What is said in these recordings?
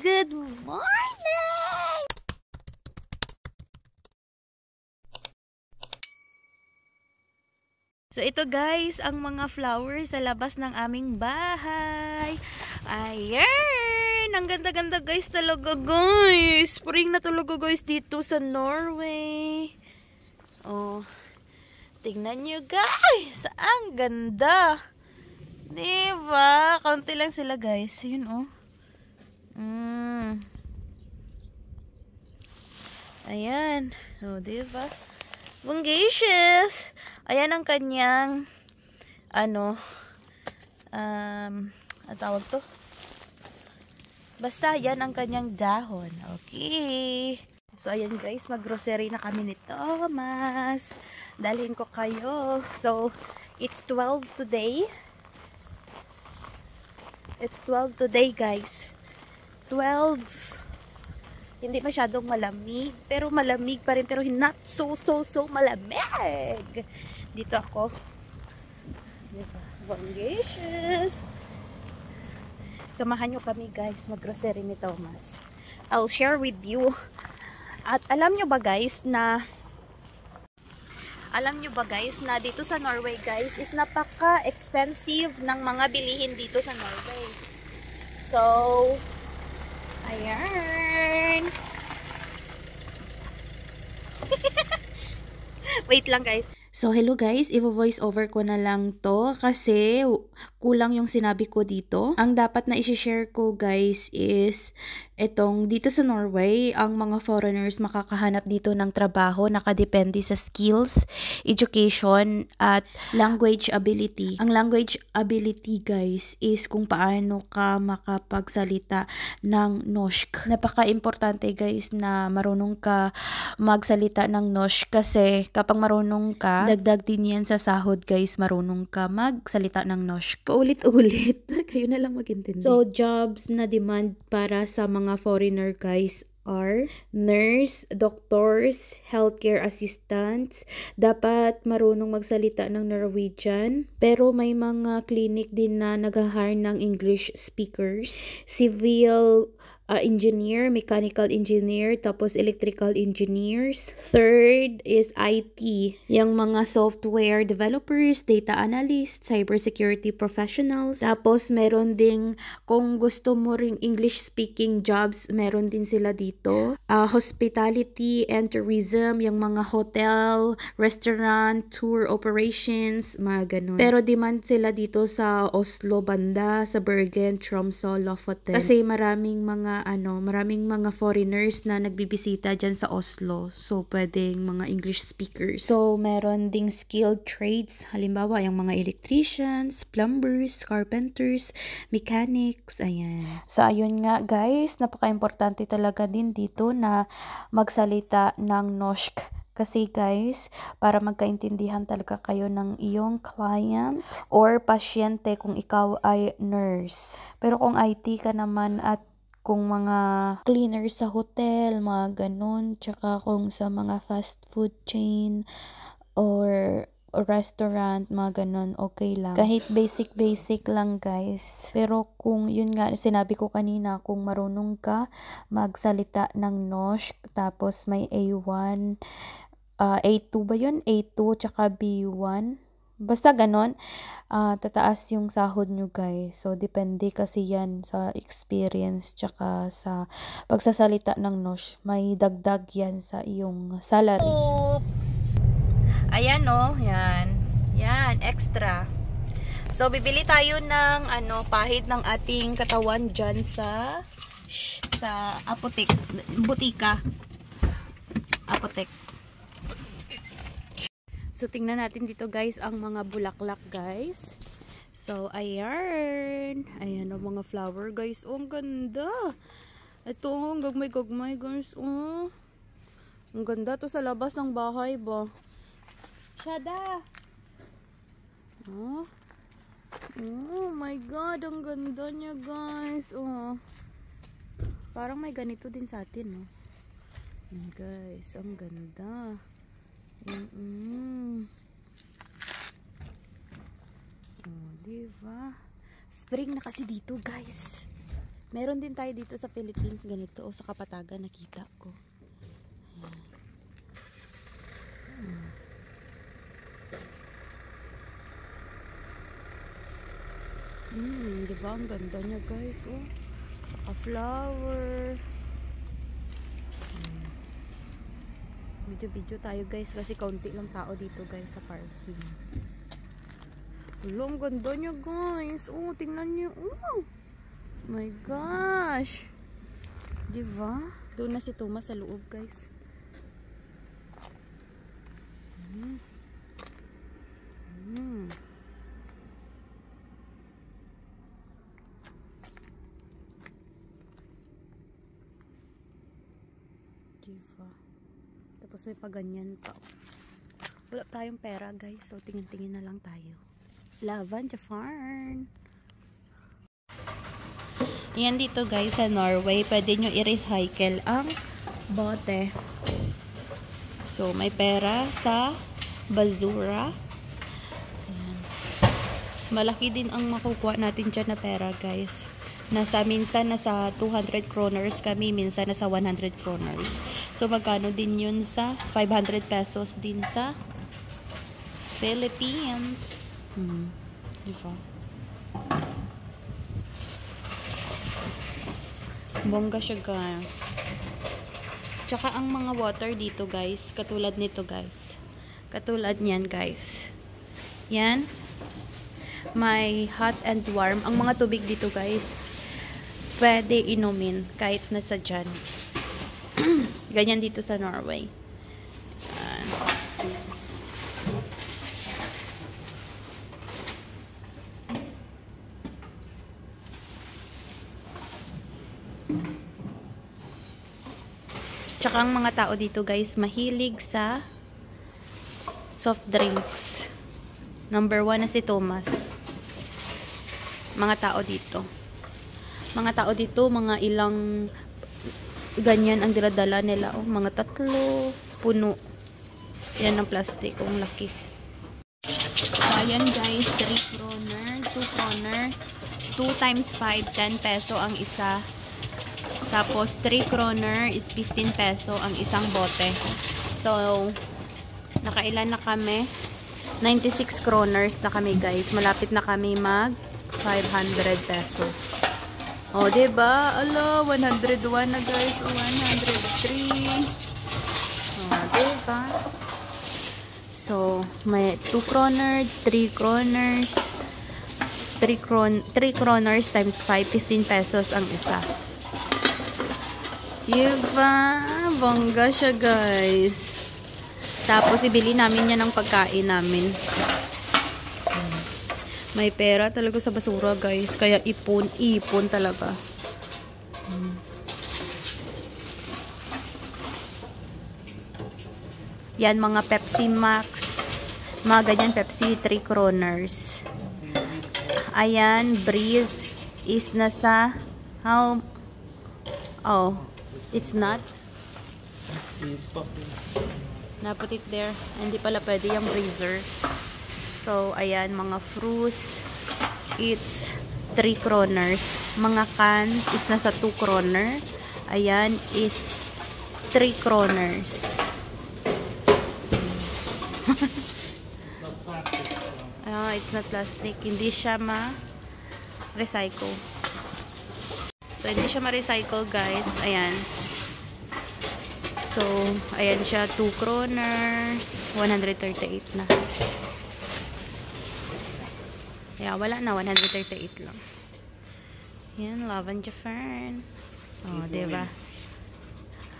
Good morning! So ito guys, ang mga flowers sa labas ng aming bahay. Ayan! Ang ganda-ganda guys talaga guys. Spring na talaga guys dito sa Norway. Oh, tingnan nyo guys. Ang ganda. Diba? Kaunti lang sila guys. Yun oh. Ayan. Oh, diba? Bungacious. Ayan ang kanyang ano ang tawag to? Basta yan ang kanyang dahon. Okay. So ayan guys, mag-grocery na kami ni Thomas. Dalhin ko kayo. So it's 12 today. It's 12 today guys. 12. Hindi masyadong malamig, pero malamig pa rin, pero not so malamig. Dito ako. Diba? Bungacious. Samahan nyo kami guys, mag-grocery ni Thomas. I'll share with you. At alam nyo ba guys na dito sa Norway guys is napaka-expensive ng mga bilihin dito sa Norway. So, ayan. Wait lang guys. So hello guys, i-voice over ko na lang to kasi kulang yung sinabi ko dito. Ang dapat na i-share ko guys is etong dito sa Norway, ang mga foreigners makakahanap dito ng trabaho nakadepende sa skills, education at language ability. Ang language ability guys is kung paano ka makapagsalita ng norsk. Napaka-importante guys na marunong ka magsalita ng norsk kasi kapag marunong ka, dagdag din yan sa sahod guys, marunong ka magsalita ng norsk. Paulit-ulit, kayo na lang magintindi. So, jobs na demand para sa mga foreigner guys are nurse, doctors, healthcare assistants. Dapat marunong magsalita ng Norwegian. Pero may mga clinic din na nag-hire ng English speakers. Civil engineer, mechanical engineer, tapos electrical engineers. Third is IT. Yung mga software developers, data analysts, cybersecurity professionals. Tapos meron ding, kung gusto mo ring English speaking jobs, meron din sila dito. Hospitality and tourism, yung mga hotel, restaurant, tour operations, mga ganun. Pero demand sila dito sa Oslo banda, sa Bergen, Tromsø, Lofoten. Kasi maraming mga foreigners na nagbibisita dyan sa Oslo. So, pwedeng mga English speakers. So, meron ding skilled trades. Halimbawa, yung mga electricians, plumbers, carpenters, mechanics, ayan. So, ayun nga guys, napaka-importante talaga din dito na magsalita ng norsk. Kasi guys, para magkaintindihan talaga kayo ng iyong client or pasyente kung ikaw ay nurse. Pero kung IT ka naman at kung mga cleaner sa hotel, mga ganun, tsaka kung sa mga fast food chain or restaurant, mga ganun, okay lang. Kahit basic lang guys. Pero kung yun nga, sinabi ko kanina, kung marunong ka magsalita ng norsk, tapos may A1, A2 ba yun? A2 tsaka B1. Basta ganon, tataas yung sahod nyo guys. So, depende kasi yan sa experience tsaka sa pagsasalita ng norsk. May dagdag yan sa iyong salary. Ayan o, yan. Yan, extra. So, bibili tayo ng pahid ng ating katawan dyan sa butika. Apotek. So, tingnan natin dito guys ang mga bulaklak guys. So, ayan. Ayan ang mga flower guys. Oh, ang ganda. Ito, ang gagmay guys. Oh. Ang ganda to sa labas ng bahay ba. Shada. Oh. Oh my god, ang ganda niya guys. Oh. Parang may ganito din sa atin, no? Guys, ang ganda. Oh, diba? Spring na kasi dito, guys. Meron din tayo dito sa Philippines ganito. O sa Kapatagan nakita ko. Diba? Ang ganda niya guys. Oh. Saka flower. Video tayo guys. Kasi kaunti lang tao dito guys sa parking. Ang ganda niya guys. Oh, tingnan niyo. Oh my gosh. Diba? Doon na si Thomas sa loob guys. Diba? Tapos may paganyan pa. Wala tayong pera guys. So tingin-tingin na lang tayo. Lavanja Farm. Yan dito guys sa Norway. Pwede nyo i-recycle ang bote. So may pera sa basura. Ayan. Malaki din ang makukuha natin dyan na pera guys. Minsan nasa 200 kroners kami, minsan nasa 100 kroners. So magkano din yun sa 500 pesos din sa Philippines. Diba? Bongga siya guys. Tsaka ang mga water dito guys, katulad nito guys. Katulad niyan guys. Yan. May hot and warm. Ang mga tubig dito guys, pwede inumin kahit nasa dyan. Ganyan dito sa Norway. Yan. Tsaka ang mga tao dito guys, mahilig sa soft drinks. Number 1 na si Thomas. Mga tao dito. Mga ilang ganyan ang diladala nila. Oh, mga 3, puno. Yan ang plastic. Ang laki. So, ayan guys, 3 kroner, 2 kroner, 2 times 5, 10 peso ang isa. Tapos, 3 kroner is 15 peso ang isang bote. So, nakailan na kami? 96 kroners na kami guys. Malapit na kami mag 500 pesos. O, diba? Ala, 101 na guys. 103. O, diba? So, may 2 kroner, 3 kroners, 3 kroners times 5, 15 pesos ang isa. Diba? Bongga siya guys. Tapos, ibili namin yan ng pagkain namin. May pera talaga sa basura guys. Kaya ipon talaga. Yan mga Pepsi Max. Mga ganyan Pepsi 3 kroners. Ayan, Breeze is nasa how? Oh, it's not. Naput it there. Hindi pala pwede yung freezer. So, ayan, mga fruits, it's 3 kroners. Mga cans is nasa 2 kroner. Ayan, is 3 kroners. It's not plastic. So. It's not plastic. Hindi siya ma-recycle. So, hindi siya ma-recycle, guys. Ayan. So, ayan siya, 2 kroners, 138 na. Yeah, wala na, 138 lang. Yan, Lavanja Fern. Oh, diba?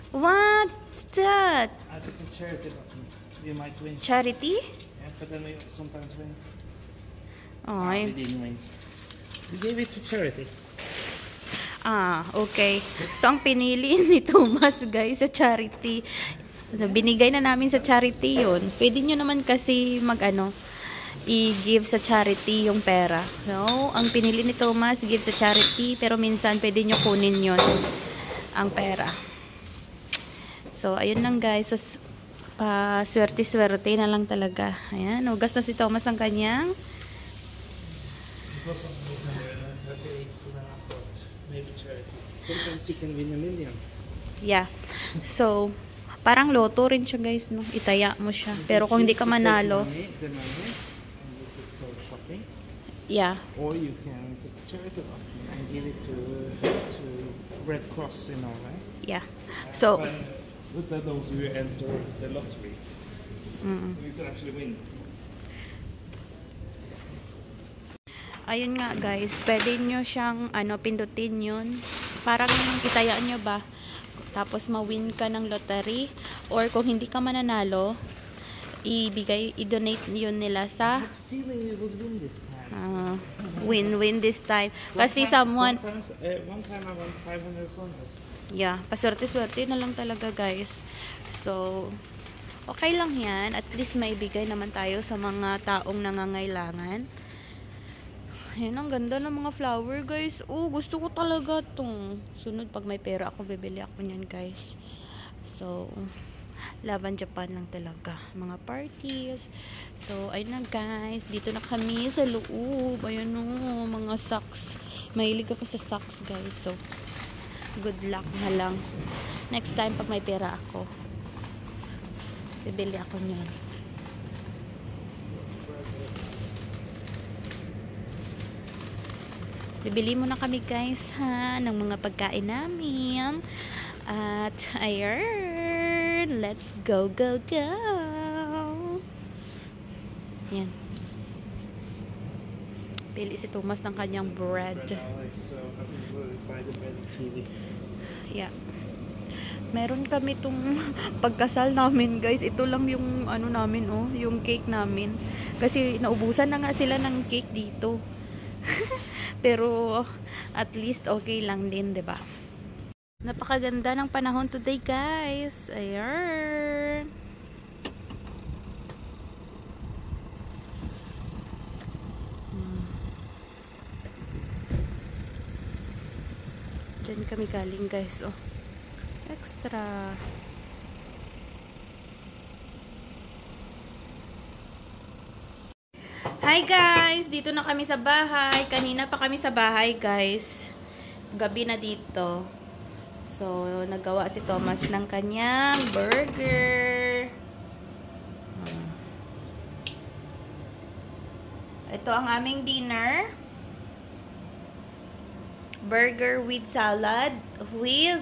What's that? I took a charity button. You might win. Charity? Yeah, but then we sometimes win. Oh, We didn't win. We gave it to charity. Okay. So, ang pinili ni Thomas, guys, sa charity. So, binigay na namin sa charity yun. Pwede nyo naman kasi i-give sa charity yung pera. So, ang pinili ni Thomas, give sa charity, pero minsan pwede nyo kunin yun, ang pera. So, ayun lang guys. So, swerte-swerte na lang talaga. Ayan, ugas na si Thomas ang kanyang. It was on 138, so then I thought maybe charity. Sometimes you can win $1 million. Yeah. So, parang loto rin siya guys, no? Itaya mo siya. Pero kung hindi ka manalo, The money and use it for shopping. yeah. Or you can put the charity button and give it to Red Cross in Norway. Yeah. So, But those who enter the lottery. So you can actually win. ayun nga guys, pwede nyo siyang pindutin yun. Parang itaya nyo ba? Tapos ma-win ka ng lottery. Or kung hindi ka mananalo, i-donate yun nila sa I have a feeling we would win this time. win this time. Kasi someone, Sometimes, one time I won 500 kroner. yeah, paswerte-swerte na lang talaga guys. So, okay lang yan. At least may bigay naman tayo sa mga taong nangangailangan. Ayun, ang ganda ng mga flower guys. Oh, gusto ko talaga tong. Sunod, pag may pera ako, bibili ako niyan guys. So, Laban Japan lang talaga. Mga parties. So, ayun na guys. Dito na kami sa loob. Ayun o, mga socks. Mahilig ako sa socks guys. So, good luck na lang. Next time, pag may pera ako, bibili ako niyan. Bibili muna kami guys ha ng mga pagkain namin. At ayun, let's go. Yan. Pili si Thomas ng kanyang bread. So I think we'll buy the bread and kiwi. Yeah. Meron kami tong pagkasal namin guys. Ito lang yung namin yung cake namin. Kasi naubusan na nga sila ng cake dito. Pero at least okay lang din, 'di ba? Napakaganda ng panahon today, guys. Ayan. Diyan kami galing, guys. Oh. Extra. Hi guys! Dito na kami sa bahay. Kanina pa kami sa bahay guys. Gabi na dito. So, nagawa si Thomas ng kanyang burger. Ito ang aming dinner. Burger with salad with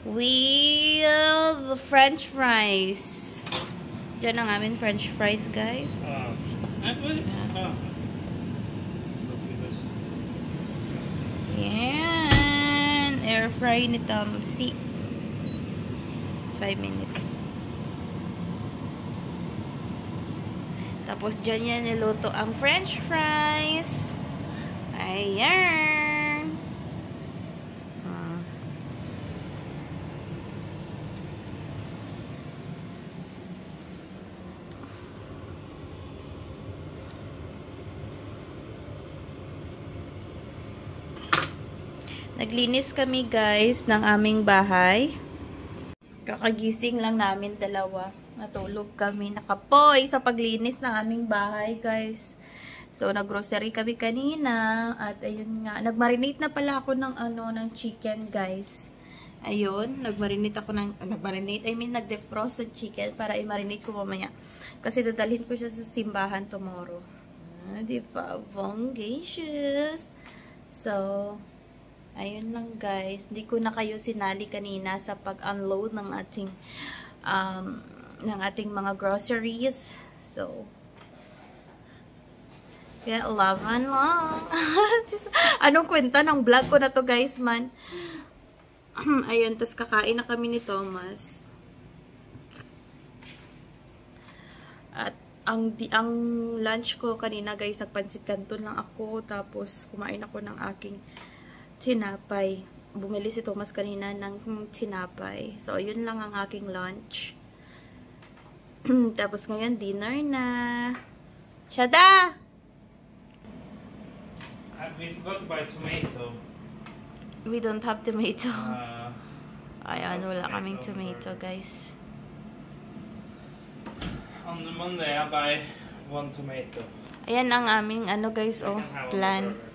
with French fries. Diyan ang aming French fries, guys. Yan. Air fry ni Tamsi. 5 minutes. Tapos dyan yan niluto ang French fries. Ayan. Naglinis kami guys ng aming bahay. Kakagising lang namin dalawa. Natulog kami. Nakapoy sa paglinis ng aming bahay guys. So naggrocery kami kanina. At ayun nga. Nagmarinate na pala ako ng ng chicken guys. Ayun. Nagmarinate ako ng nag-defrost ng chicken para i-marinate ko mamaya. Kasi dadalhin ko siya sa simbahan tomorrow. Diba? Bongacious. So, ayun lang guys. Hindi ko na kayo sinali kanina sa pag-unload ng ating mga groceries. So, kaya 11 lang. Anong kwenta ng vlog ko na to guys man? Ayun, tas kakain na kami ni Thomas. At ang lunch ko kanina guys, nagpansit canton lang ako. Tapos kumain ako ng aking tinapay. Bumili si Thomas kanina ng tinapay. So, yun lang ang aking lunch. Tapos ngayon, dinner na. Shada! We forgot to buy tomato. We don't have tomato. Ayan, wala kaming tomato, guys. On the Monday, I buy 1 tomato. Ayan ang aming ano guys, oh, plan.